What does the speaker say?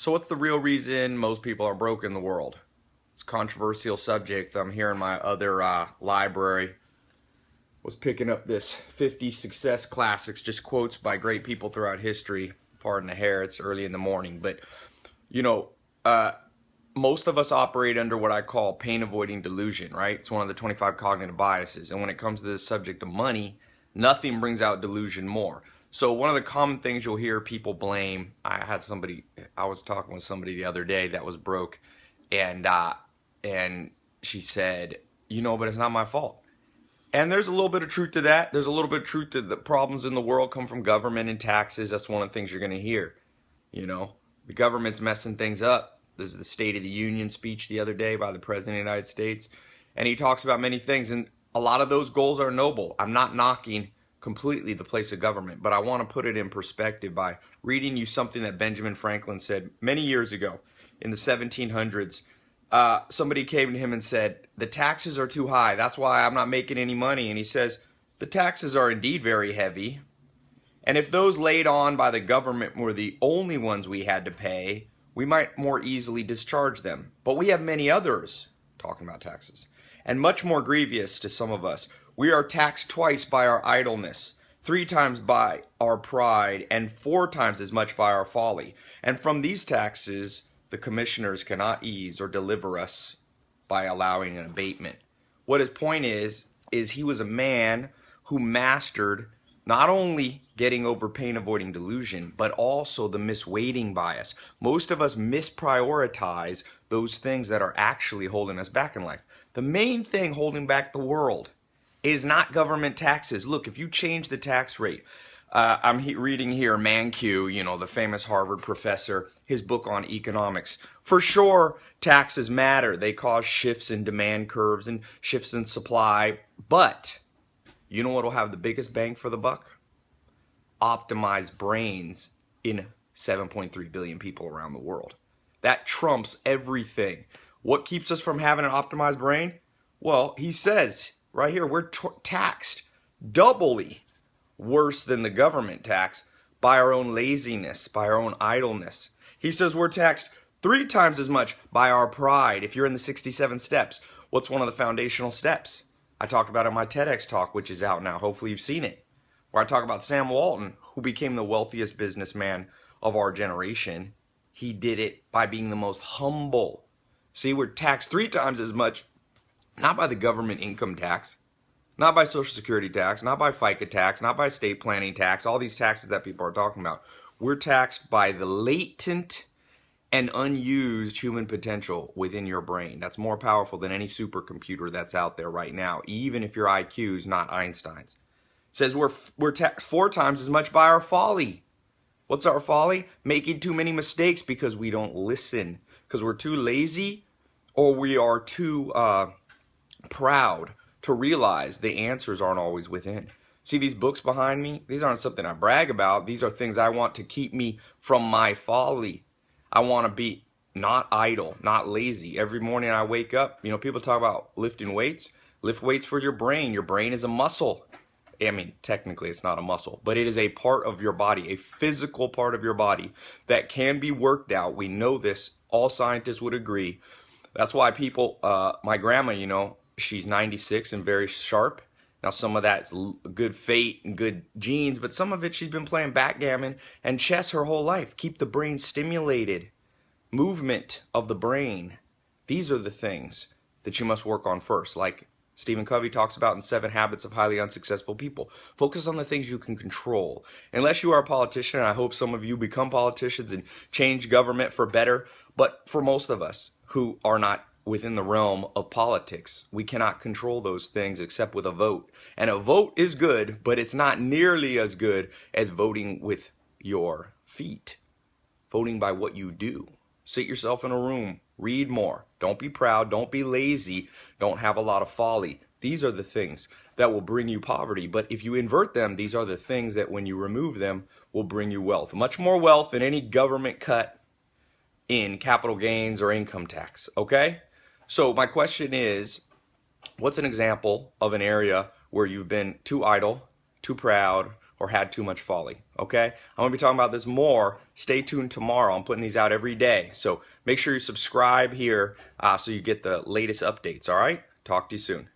So what's the real reason most people are broke in the world? It's a controversial subject. I'm here in my other library. Was picking up this 50 success classics, just quotes by great people throughout history. Pardon the hair, it's early in the morning. But, you know, uh, most of us operate under what I call pain-avoiding delusion, right? It's one of the 25 cognitive biases. And when it comes to this subject of money, nothing brings out delusion more. So one of the common things you'll hear people blame, I was talking with somebody the other day that was broke, and she said, but it's not my fault. And there's a little bit of truth to that. There's a little bit of truth that the problems in the world come from government and taxes. That's one of the things you're going to hear. The government's messing things up. There's the State of the Union speech the other day by the President of the United States. And he talks about many things. And a lot of those goals are noble. I'm not knocking completely the place of government, but I want to put it in perspective by reading you something that Benjamin Franklin said many years ago in the 1700s. Somebody came to him and said, the taxes are too high. That's why I'm not making any money. And he says, the taxes are indeed very heavy. And if those laid on by the government were the only ones we had to pay, we might more easily discharge them. But we have many others, talking about taxes, and much more grievous to some of us. We are taxed twice by our idleness, 3 times by our pride, and 4 times as much by our folly. And from these taxes, the commissioners cannot ease or deliver us by allowing an abatement. What his point is he was a man who mastered not only getting over pain-avoiding delusion, but also the misweighting bias. Most of us misprioritize those things that are actually holding us back in life. The main thing holding back the world is not government taxes. Look, if you change the tax rate, I'm reading here Mankiw, the famous Harvard professor, his book on economics. For sure, taxes matter. They cause shifts in demand curves and shifts in supply. But you know what will have the biggest bang for the buck? Optimized brains in 7.3 billion people around the world. That trumps everything. What keeps us from having an optimized brain? Well, he says right here, we're taxed doubly worse than the government tax by our own laziness, by our own idleness. He says we're taxed 3 times as much by our pride. If you're in the 67 steps, what's one of the foundational steps? I talked about it in my TEDx talk, which is out now. Hopefully you've seen it. Where I talk about Sam Walton, who became the wealthiest businessman of our generation. He did it by being the most humble. See, we're taxed 3 times as much, not by the government income tax, not by Social Security tax, not by FICA tax, not by estate planning tax, all these taxes that people are talking about. We're taxed by the latent and unused human potential within your brain. That's more powerful than any supercomputer that's out there right now, even if your IQ is not Einstein's. It says we're taxed 4 times as much by our folly. What's our folly? Making too many mistakes because we don't listen, because we're too lazy, or we are too proud to realize the answers aren't always within. See these books behind me? These aren't something I brag about. These are things I want to keep me from my folly. I want to be not idle, not lazy. Every morning I wake up, people talk about lifting weights. Lift weights for your brain. Your brain is a muscle. I mean, technically it's not a muscle, but it is a part of your body, a physical part of your body that can be worked out. We know this. All scientists would agree. That's why people, my grandma, she's 96 and very sharp. Now, some of that's good fate and good genes, but some of it she's been playing backgammon and chess her whole life. Keep the brain stimulated. Movement of the brain. These are the things that you must work on first. Like Stephen Covey talks about in 7 Habits of Highly Unsuccessful People. Focus on the things you can control. Unless you are a politician, and I hope some of you become politicians and change government for better, but for most of us who are not within the realm of politics, we cannot control those things except with a vote. And a vote is good, but it's not nearly as good as voting with your feet. Voting by what you do. Sit yourself in a room. Read more. Don't be proud. Don't be lazy. Don't have a lot of folly. These are the things that will bring you poverty. But if you invert them, these are the things that when you remove them will bring you wealth. Much more wealth than any government cut in capital gains or income tax. Okay? So my question is, what's an example of an area where you've been too idle, too proud, or had too much folly. Okay? I'm going to be talking about this more. Stay tuned tomorrow. I'm putting these out every day. So make sure you subscribe here so you get the latest updates. All right? Talk to you soon.